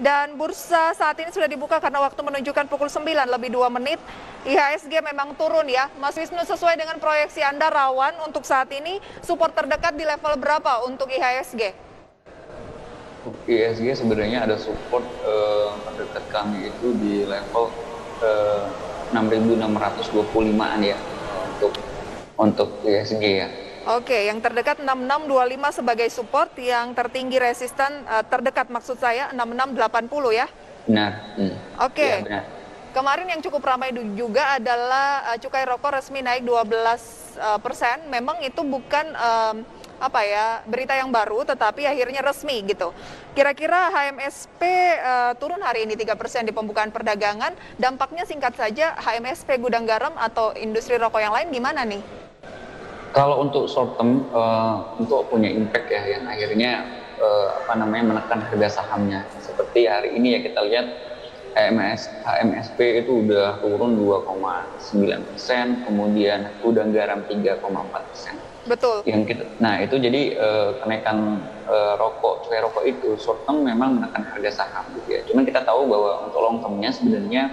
Dan bursa saat ini sudah dibuka karena waktu menunjukkan pukul 9 lebih 2 menit. IHSG memang turun ya. Mas Wisnu, sesuai dengan proyeksi Anda rawan untuk saat ini support terdekat di level berapa untuk IHSG? IHSG sebenarnya ada support terdekat kami itu di level 6.625-an ya untuk IHSG ya. Oke, yang terdekat 6625 sebagai support, yang tertinggi resisten terdekat maksud saya 6680 ya. Benar. Oke. Ya, benar. Kemarin yang cukup ramai juga adalah cukai rokok resmi naik 12%. Memang itu bukan berita yang baru, tetapi akhirnya resmi gitu. Kira-kira HMSP turun hari ini 3% di pembukaan perdagangan. Dampaknya singkat saja, HMSP gudang garam atau industri rokok yang lain gimana nih? Kalau untuk short term, untuk punya impact ya, yang akhirnya menekan harga sahamnya. Seperti hari ini ya kita lihat HMSP itu udah turun 2,9%, kemudian gudang garam 3,4%. Betul. Nah itu jadi kenaikan cukai rokok itu short term memang menekan harga saham gitu ya. Cuman kita tahu bahwa untuk long termnya sebenarnya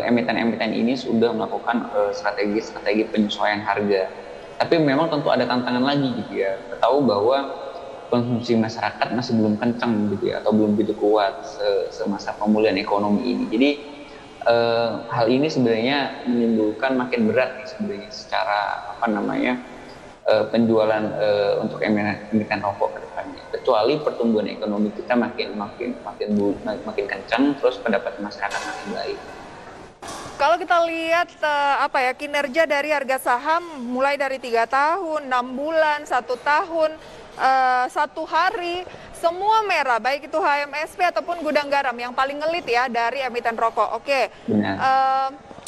emiten-emiten ini sudah melakukan strategi penyesuaian harga. Tapi memang tentu ada tantangan lagi gitu ya. Kita tahu bahwa konsumsi masyarakat masih belum kencang gitu ya, atau belum begitu kuat semasa pemulihan ekonomi ini. Jadi hal ini sebenarnya menimbulkan makin berat nih sebenarnya secara penjualan untuk emiten rokok ke depannya. Kecuali pertumbuhan ekonomi kita makin kencang, terus pendapatan masyarakat makin baik. Kalau kita lihat kinerja dari harga saham mulai dari 3 tahun, 6 bulan, 1 tahun, 1 hari, semua merah, baik itu HMSP ataupun gudang garam yang paling ngelit ya dari emiten rokok. Oke.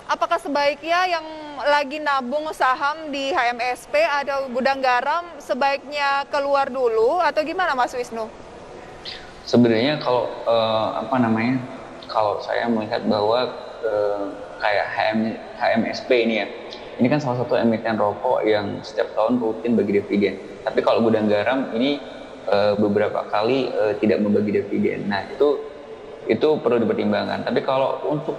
Apakah sebaiknya yang lagi nabung saham di HMSP atau gudang garam sebaiknya keluar dulu atau gimana Mas Wisnu? Sebenarnya kalau saya melihat bahwa kayak HMSP ini ya, ini kan salah satu emiten rokok yang setiap tahun rutin bagi dividen. Tapi kalau gudang garam ini beberapa kali tidak membagi dividen. Nah itu perlu dipertimbangkan. Tapi kalau untuk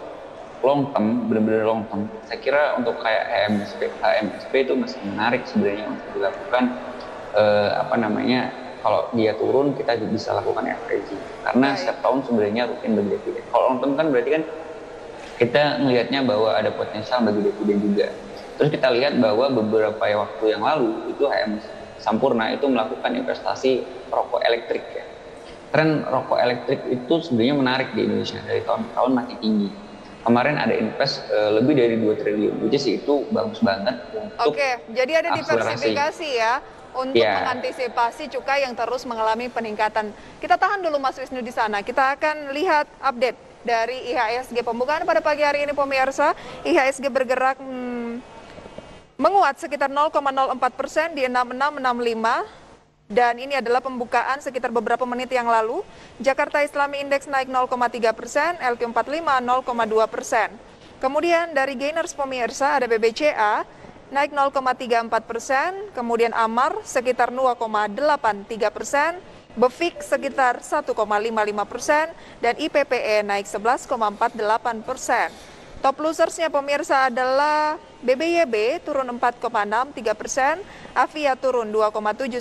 long term, benar-benar long term, saya kira untuk kayak HMSP itu masih menarik sebenarnya untuk dilakukan kalau dia turun kita bisa lakukan averaging. Karena setiap tahun sebenarnya rutin bagi dividen. Kalau long term kan berarti kan kita melihatnya bahwa ada potensial bagi dividen juga. Terus kita lihat bahwa beberapa waktu yang lalu itu HM Sampurna itu melakukan investasi rokok elektrik ya. Tren rokok elektrik itu sebenarnya menarik di Indonesia, dari tahun ke tahun makin tinggi. Kemarin ada invest lebih dari 2 triliun, which is itu bagus banget untuk jadi ada diversifikasi ya untuk mengantisipasi cukai yang terus mengalami peningkatan. Kita tahan dulu Mas Wisnu di sana. Kita akan lihat update dari IHSG pembukaan pada pagi hari ini pemirsa. IHSG bergerak menguat sekitar 0,04% di 6665, dan ini adalah pembukaan sekitar beberapa menit yang lalu. Jakarta Islami Index naik 0,3%, LQ45 0,2%. Kemudian dari gainers pemirsa ada BBCA naik 0,34%, kemudian Amar sekitar 0,83%, Befik sekitar 1,55%, dan IPPE naik 11,48%. Top losersnya pemirsa adalah BBYB turun 4,63%, Avia turun 2,79%,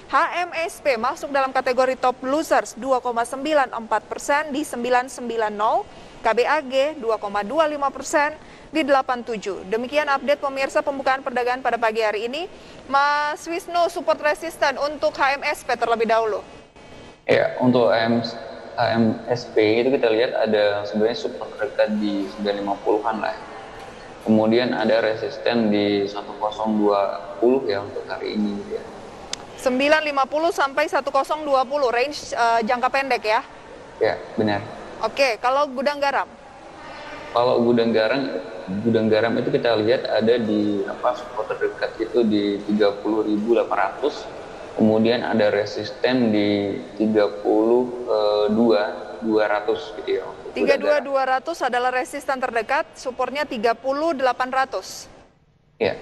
HMSP masuk dalam kategori top losers 2,94% di 990, KBAG 2,25% di 87. Demikian update pemirsa pembukaan perdagangan pada pagi hari ini. Mas Wisnu, support resisten untuk HMSP terlebih dahulu. Ya, untuk HMSP itu kita lihat ada sebenarnya support terdekat di 950-an lah. Kemudian ada resisten di 1020 ya untuk hari ini gitu ya. 950 sampai 1020 range jangka pendek ya? Ya, benar. Oke, kalau gudang garam? Kalau gudang garam itu kita lihat ada di support terdekat itu di 30.800, kemudian ada resisten di 32.200 gitu ya. 32.200 adalah resisten terdekat, supportnya 30.800. Ya.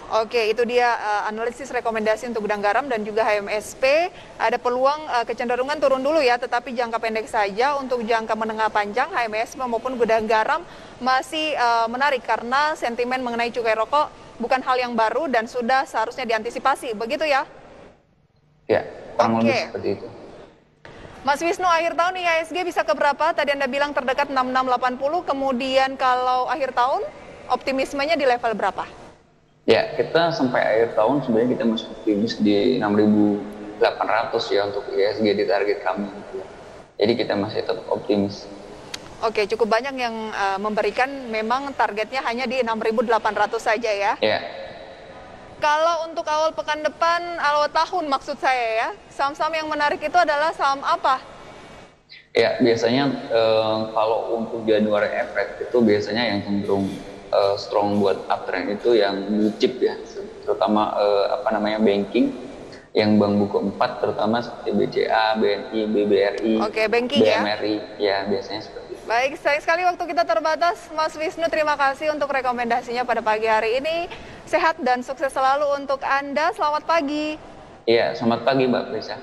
Oke, itu dia analisis rekomendasi untuk gudang garam dan juga HMSP. Ada peluang kecenderungan turun dulu ya, tetapi jangka pendek saja. Untuk jangka menengah panjang, HMSP maupun gudang garam masih menarik karena sentimen mengenai cukai rokok bukan hal yang baru dan sudah seharusnya diantisipasi. Begitu ya? Ya, kurang lebih seperti itu. Mas Wisnu, akhir tahun IHSG bisa ke berapa? Tadi Anda bilang terdekat 6680, kemudian kalau akhir tahun optimismenya di level berapa? Ya, kita sampai akhir tahun sebenarnya kita masih optimis di 6.800 ya untuk IHSG di target kami. Jadi kita masih tetap optimis. Oke, cukup banyak yang memberikan memang targetnya hanya di 6.800 saja ya? Ya. Kalau untuk awal pekan depan, awal tahun maksud saya ya, saham-saham yang menarik itu adalah saham apa? Ya, biasanya kalau untuk Januari average itu biasanya yang cenderung strong buat uptrend itu yang blue chip ya, terutama banking, yang bank buku 4 terutama seperti BCA, BNI, BBRI, banking BMRI, ya biasanya seperti itu. Baik, sayang sekali waktu kita terbatas. Mas Wisnu, terima kasih untuk rekomendasinya pada pagi hari ini. Sehat dan sukses selalu untuk Anda. Selamat pagi. Iya, selamat pagi Mbak Lisa.